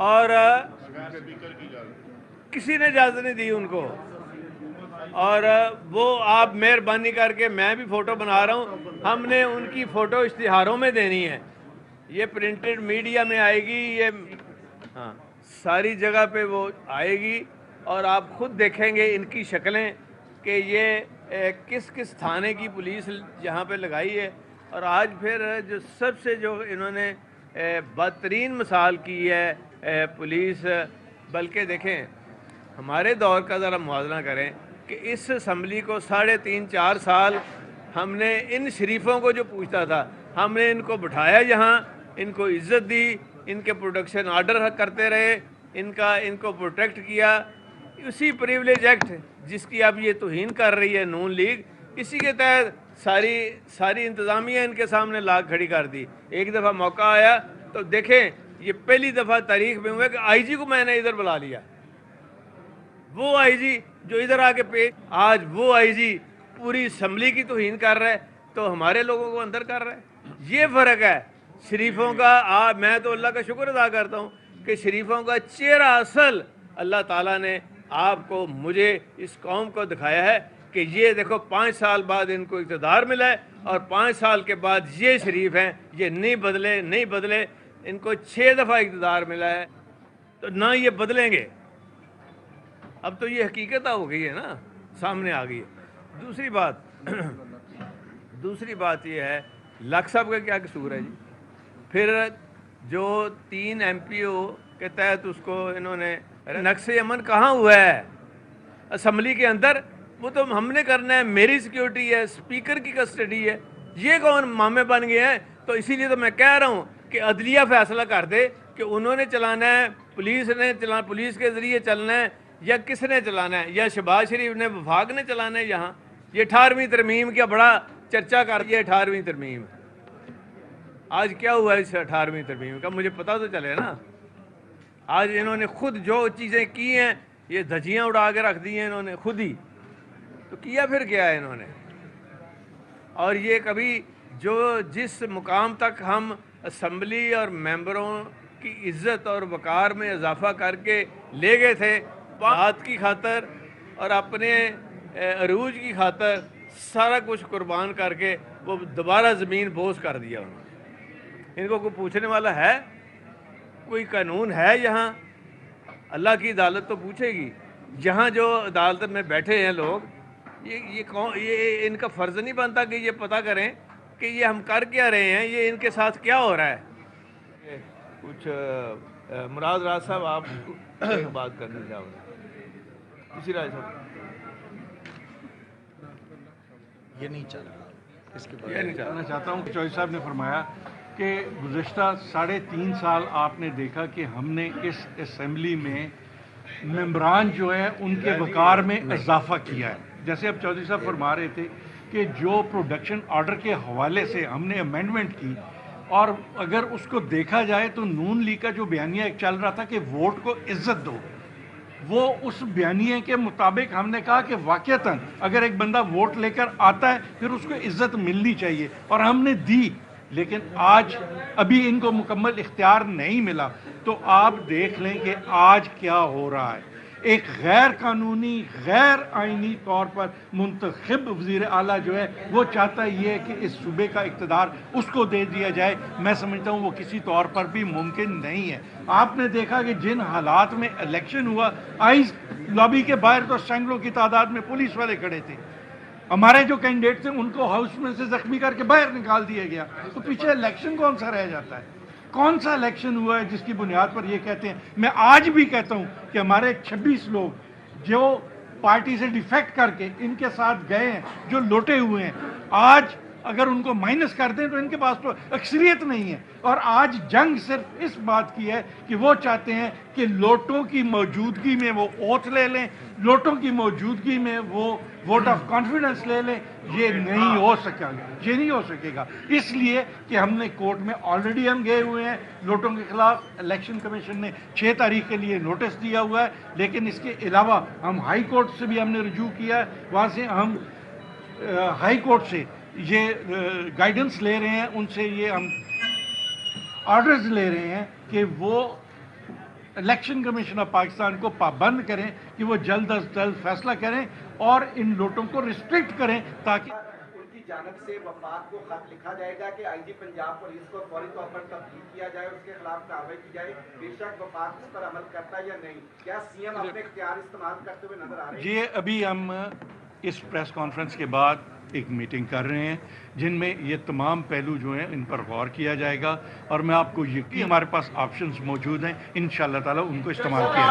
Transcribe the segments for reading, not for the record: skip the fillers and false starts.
اور کسی نے اجازت نہیں دی ان کو. اور وہ آپ مہربانی کر کے, میں بھی فوٹو بنا رہا ہوں, ہم نے ان کی فوٹو اشتہاروں میں دینی ہے, یہ پرنٹڈ میڈیا میں آئے گی, یہ ہاں ساری جگہ پہ وہ آئے گی, اور آپ خود دیکھیں گے ان کی شکلیں کہ یہ کس کس تھانے کی پولیس یہاں پہ لگائی ہے. اور آج پھر جو سب سے جو انہوں نے بدترین مثال کی ہے پولیس, بلکہ دیکھیں ہمارے دور کا ذرا موازنہ کریں کہ اس اسمبلی کو 3.5-4 سال ہم نے ان شریفوں کو جو پوچھتا تھا, ہم نے ان کو بٹھایا یہاں, ان کو عزت دی, ان کے پروٹیکشن آرڈر کرتے رہے, ان کو پروٹیکٹ کیا. اسی پریولیج ایکٹ جس کی اب یہ توہین کر رہی ہے نون لیگ, اسی کے تحت ساری انتظامیہ ان کے سامنے لاگ کھڑی کر دی. ایک دفعہ موقع آیا تو دیکھیں, یہ پہلی دفعہ تاریخ میں ہوا کہ آئی جی کو میں نے ادھر بلا لیا. وہ آئی جی جو ادھر آ کے آج وہ آئی جی پوری اسمبلی کی توہین کر رہا ہے, تو ہمارے لوگوں کو اندر کر رہا ہے. یہ فرق ہے شریفوں کا. میں تو اللہ کا شکر ادا کرتا ہوں کہ شریفوں کا چہرہ اصل اللہ تعالیٰ نے آپ کو, مجھے, اس قوم کو دکھایا ہے کہ یہ دیکھو 5 سال بعد ان کو اقتدار ملا ہے, اور 5 سال کے بعد یہ شریف ہیں, یہ نہیں بدلے. ان کو 6 دفعہ اقتدار ملا ہے, تو نہ یہ بدلیں گے. اب تو یہ حقیقت ہو گئی ہے نا, سامنے آ گئی ہے. دوسری بات یہ ہے, لکھ صاحب کا کیا قصور ہے جی؟ پھر جو 3 MP کے تحت اس کو انہوں نے, نقص امن کہاں ہوا ہے اسمبلی کے اندر؟ وہ تو ہم نے کرنا ہے, میری سیکیورٹی ہے, اسپیکر کی کسٹڈی ہے. یہ کون مامے بن گئے ہیں؟ تو اسی لیے تو میں کہہ رہا ہوں کہ عدلیہ فیصلہ کر دے کہ انہوں نے چلانا ہے, پولیس کے ذریعے چلنا ہے, یا کس نے چلانا ہے, یا شہباز شریف نے, وفاق نے چلانا ہے. یہاں یہ 18ویں ترمیم کا بڑا چرچا کر دیا. 18ویں ترمیم آج کیا ہوا ہے؟ اس 18ویں ترمیم کا مجھے پتہ تو چلے نا. آج انہوں نے خود جو چیزیں کی ہیں, یہ دھجیاں اڑا کے رکھ دی ہیں انہوں نے خود ہی. تو کیا پھر کیا ہے انہوں نے؟ اور یہ کبھی جس مقام تک ہم اسمبلی اور ممبروں کی عزت اور وقار میں اضافہ کر کے لے گئے تھے, بات کی خاطر اور اپنے عروج کی خاطر سارا کچھ قربان کر کے وہ دوبارہ زمین بوس کر دیا انہوں نے. ان کو کوئی پوچھنے والا ہے؟ کوئی قانون ہے یہاں؟ اللہ کی عدالت تو پوچھے گی. یہاں جو عدالت میں بیٹھے ہیں لوگ, یہ ان کا فرض نہیں بنتا کہ یہ پتہ کریں کہ یہ ہم کر کیا رہے ہیں, یہ ان کے ساتھ کیا ہو رہا ہے. کچھ مراد راز صاحب آپ ایک بات کرنا چاہو گے؟ اسی راج صاحب یہ نہیں چل رہا, اس کے یہ نہیں کہنا چاہتا ہوں کہ چوہدری صاحب نے فرمایا کہ گزشتہ 3.5 سال آپ نے دیکھا کہ ہم نے اس اسمبلی میں ممبران جو ہے ان کے وقار میں اضافہ کیا ہے. جیسے اب چوہدری صاحب فرما رہے تھے کہ جو پروڈکشن آرڈر کے حوالے سے ہم نے امینڈمنٹ کی, اور اگر اس کو دیکھا جائے تو نون لیگ کا جو بیانیہ ایک چل رہا تھا کہ ووٹ کو عزت دو, وہ اس بیانیے کے مطابق ہم نے کہا کہ واقعتاً اگر ایک بندہ ووٹ لے کر آتا ہے پھر اس کو عزت ملنی چاہیے, اور ہم نے دی. لیکن آج ابھی ان کو مکمل اختیار نہیں ملا, تو آپ دیکھ لیں کہ آج کیا ہو رہا ہے. ایک غیر قانونی, غیر آئینی طور پر منتخب وزیر اعلیٰ جو ہے وہ چاہتا ہے یہ کہ اس صوبے کا اقتدار اس کو دے دیا جائے. میں سمجھتا ہوں وہ کسی طور پر بھی ممکن نہیں ہے. آپ نے دیکھا کہ جن حالات میں الیکشن ہوا, آئس لابی کے باہر تو سینکڑوں کی تعداد میں پولیس والے کھڑے تھے. ہمارے جو کینڈیڈیٹ تھے ان کو ہاؤس میں سے زخمی کر کے باہر نکال دیا گیا. تو پیچھے الیکشن کون سا رہ جاتا ہے؟ کون سا الیکشن ہوا ہے جس کی بنیاد پر یہ کہتے ہیں؟ میں آج بھی کہتا ہوں کہ ہمارے 26 لوگ جو پارٹی سے ڈیفیکٹ کر کے ان کے ساتھ گئے ہیں, جو لوٹے ہوئے ہیں, آج اگر ان کو مائنس کر دیں تو ان کے پاس تو اکثریت نہیں ہے. اور آج جنگ صرف اس بات کی ہے کہ وہ چاہتے ہیں کہ لوٹوں کی موجودگی میں وہ اوتھ لے لیں, لوٹوں کی موجودگی میں وہ ووٹ آف کانفیڈنس لے لیں. یہ نہیں ہو سکے گا, یہ نہیں ہو سکے گا. اس لیے کہ ہم نے کورٹ میں آلریڈی ہم گئے ہوئے ہیں لوٹوں کے خلاف. الیکشن کمیشن نے 6 تاریخ کے لیے نوٹس دیا ہوا ہے, لیکن اس کے علاوہ ہم ہائی کورٹ سے بھی ہم نے رجوع کیا ہے. وہاں سے ہم ہائی کورٹ سے یہ گائیڈنس لے رہے ہیں, ان سے یہ ہم آرڈرز لے رہے ہیں کہ وہ الیکشن کمیشن آف پاکستان کو پابند کریں کہ وہ جلد از جلد فیصلہ کریں اور ان لوٹوں کو ریسٹرکٹ کریں تاکہ ان کی جانب سے وفاق کو خط لکھا جائے گا کہ آئی جی پنجاب پولیس کو فوری طور پر تبدیل کیا جائے، اس کے خلاف کارروائی کی جائے، بے شک وفاق اس پر عمل کرتا ہے یا نہیں؟ کیا سی ایم اپنے اختیار استعمال کرتے ہوئے نظر آ رہے ہیں؟ یہ ابھی ہم اس پریس کانفرنس کے بعد ایک میٹنگ کر رہے ہیں جن میں یہ تمام پہلو جو ہیں ان پر غور کیا جائے گا، اور میں آپ کو یقین ہمارے پاس آپشنز موجود ہیں، انشاءاللہ تعالیٰ ان کو استعمال کیا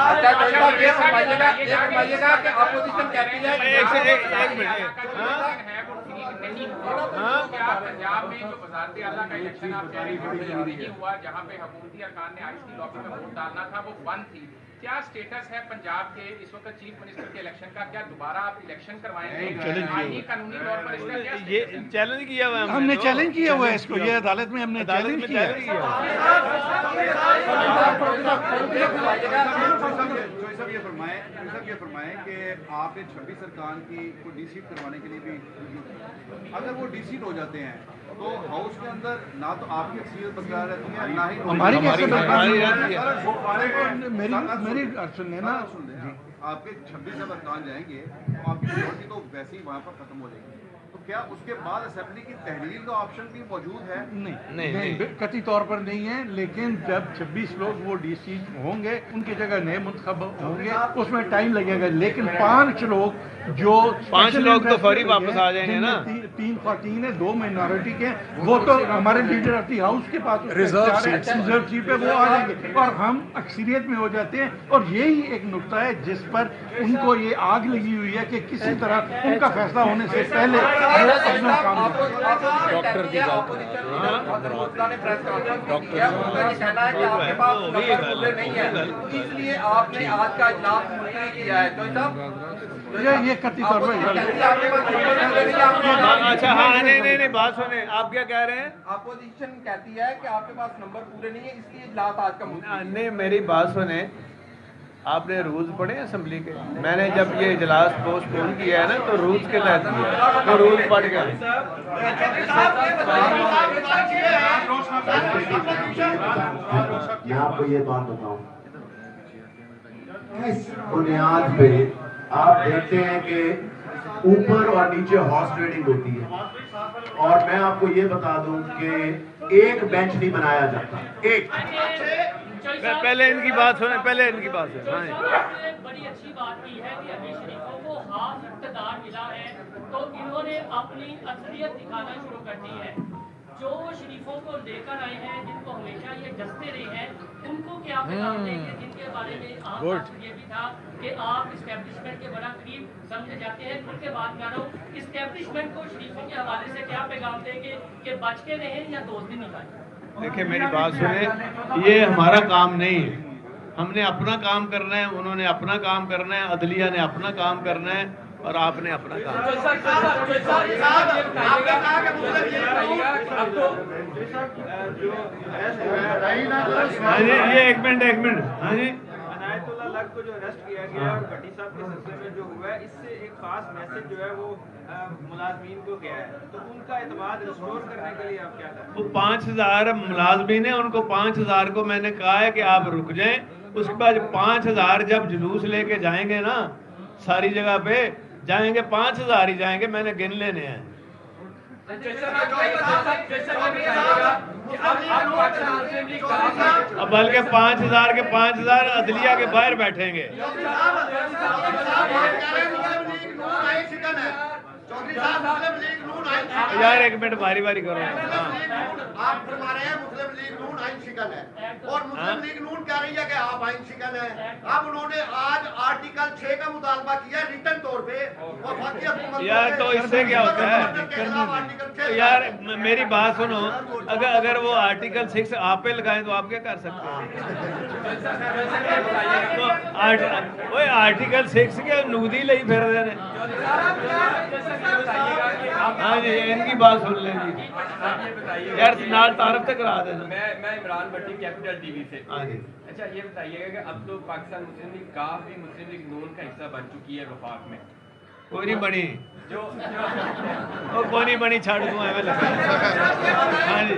پنجاب میں جو وزارت اعلیٰ کا الیکشن آپ کہہ رہے ہیں نہیں ہوا، جہاں پہ حکومتی ارکان نے آئی سی لابی میں ووٹ ڈالنا تھا وہ بند تھی، کیا سٹیٹس ہے پنجاب کے اس وقت چیف منسٹر کے الیکشن کا؟ کیا دوبارہ آپ الیکشن کروائیں گے؟ آئینی قانونی طور پر اس کا کیا یہ چیلنج کیا ہوا ہے ہم نے چیلنج کیا ہوا ہے اس کو، یہ عدالت میں ہم نے چیلنج کیا ہے۔ صاحب یہ فرمائیں کہ آپ نے 26 ارکان کی کو ڈی سیٹ کروانے کے لیے بھی، اگر وہ ڈی سیٹ ہو جاتے ہیں تو ہاؤس کے اندر نہ تو آپ کی اکثریت برقرار رہتی ہے نہ ہی ہماری کیسے برقرار رہتی ہے؟ میری سنیں نا، آپ کے 26 جب ارکان جائیں گے تو آپ کی میجورٹی تو ویسے ہی وہاں پر ختم ہو جائے گی، تو کیا اس کے بعد اسمبلی کی تحلیل کا آپشن بھی موجود ہے؟ نہیں قطعی طور پر نہیں ہے، لیکن جب 26 لوگ وہ ڈی سی ہوں گے ان کی جگہ نئے منتخب ہوں گے، اس میں ٹائم لگے گا، لیکن 5 لوگ جو 5 لوگ تو فوری واپس آ جائیں گے نا، 3 خواتین ہیں 2 مائنورٹی کے، وہ تو ہمارے لیڈر آف دی ہاؤس کے پاس ریزرو سیٹ پہ وہ آ جائیں گے اور ہم اکثریت میں ہو جاتے ہیں، اور یہی ایک نقطہ ہے جس پر ان کو یہ آگ لگی ہوئی ہے کہ کسی طرح ان کا فیصلہ ہونے سے پہلے اپنا کام ڈاکٹر کی یہ قطعی طور پر اچھا ہاں نہیں بات سنیں، آپ کیا کہہ رہے ہیں؟ اپوزیشن کہتی ہے کہ آپ کے پاس نمبر پورے نہیں ہیں، اس لیے اجلاس آج کا نہیں میری بات سنیں، آپ نے رولز پڑھے اسمبلی کے؟ میں نے جب یہ اجلاس پوسٹ پون کیا ہے نا تو رولز کے تحت کیا، تو رولز پڑھ گئے۔ میں آپ کو یہ بات بتاؤں، اس بنیاد پہ آپ دیکھتے ہیں کہ اوپر اور نیچے ہارس ٹریڈنگ ہوتی ہے، اور میں آپ کو یہ بتا دوں کہ ایک بینچ نہیں بنایا جاتا، ایک۔ پہلے ان کی بات سنیں، پہلے ان کی بات سنیں۔ بڑی اچھی بات کی ہے کہ ابھی شریفوں کو خاص اقتدار ملا ہے تو انہوں نے اپنی اکثریت دکھانا شروع کر دی ہے۔ جو شریفوں کو لے کر آئے ہیں، جن کو ہمیشہ یہ جستے رہے ہیں، ان کو کیا پیغام دیں گے؟ جن کے بارے میں آپ یہ بھی تھا کہ آپ اسٹیبلشمنٹ کے بڑا قریب سمجھے جاتے ہیں، ان کے بات کر رہا ہوں، اسٹیبلشمنٹ کو شریفوں کے حوالے سے کیا پیغام دیں گے کہ بچ کے رہیں یا دوست بھی نکالیں؟ دیکھیں میری بات سنیں، یہ ہمارا کام نہیں ہے، ہم نے اپنا کام کرنا ہے، انہوں نے اپنا کام کرنا ہے، عدلیہ نے اپنا کام کرنا ہے، اور آپ نے اپنا کام ہاں جی یہ ایک منٹ ہاں جی عنایت اللہ لگ کو جو اریسٹ کیا گیا اور بھٹی صاحب کے سلسلے میں جو ہوا ہے، اس سے ایک خاص میسج جو ہے وہ ملازمین کو گیا ہے، تو ان کا اعتماد ریسٹور کرنے کے لیے آپ کیا کریں؟ وہ 5000 ملازمین ہیں، ان کو 5000 کو میں نے کہا ہے کہ آپ رک جائیں، اس کے بعد 5000 جب جلوس لے کے جائیں گے نا ساری جگہ پہ جائیں گے، 5000 ہی جائیں گے، میں نے گن لینے ہیں۔ اب بلکہ 5000 کے 5000 عدلیہ کے باہر بیٹھیں گے۔ یار ایک منٹ باری باری کرو۔ آپ فرما رہے ہیں مسلم لیگ نون آئین شکن ہے، اور مسلم لیگ نون کہہ رہی ہے کہ آپ آئین شکن ہے۔ اب انہوں نے آج آرٹیکل 6 کا مطالبہ کیا ہے ریٹن طور پہ، وفاقی حکومت یار تو اس سے کیا ہوتا ہے؟ یار میری بات سنو، اگر وہ آرٹیکل 6 آپ پہ لگائیں تو آپ کیا کر سکتے ہیں؟ آرٹیکل 6 کے نودی لئی پھر رہے ہیں۔ ہاں جی ان کی بات سن لیں جی، یار نال تعارف تک کرا دینا۔ میں عمران بھٹی کیپٹل ٹی وی سے۔ ہاں جی اچھا یہ بتائیے گا کہ اب تو پاکستان مسلم لیگ کاف بھی مسلم لیگ نون کا حصہ بن چکی ہے وفاق میں؟ کوئی نہیں بنی، جو کوئی نہیں بنی، چھاڑ دوں ایویں لگا۔ ہاں جی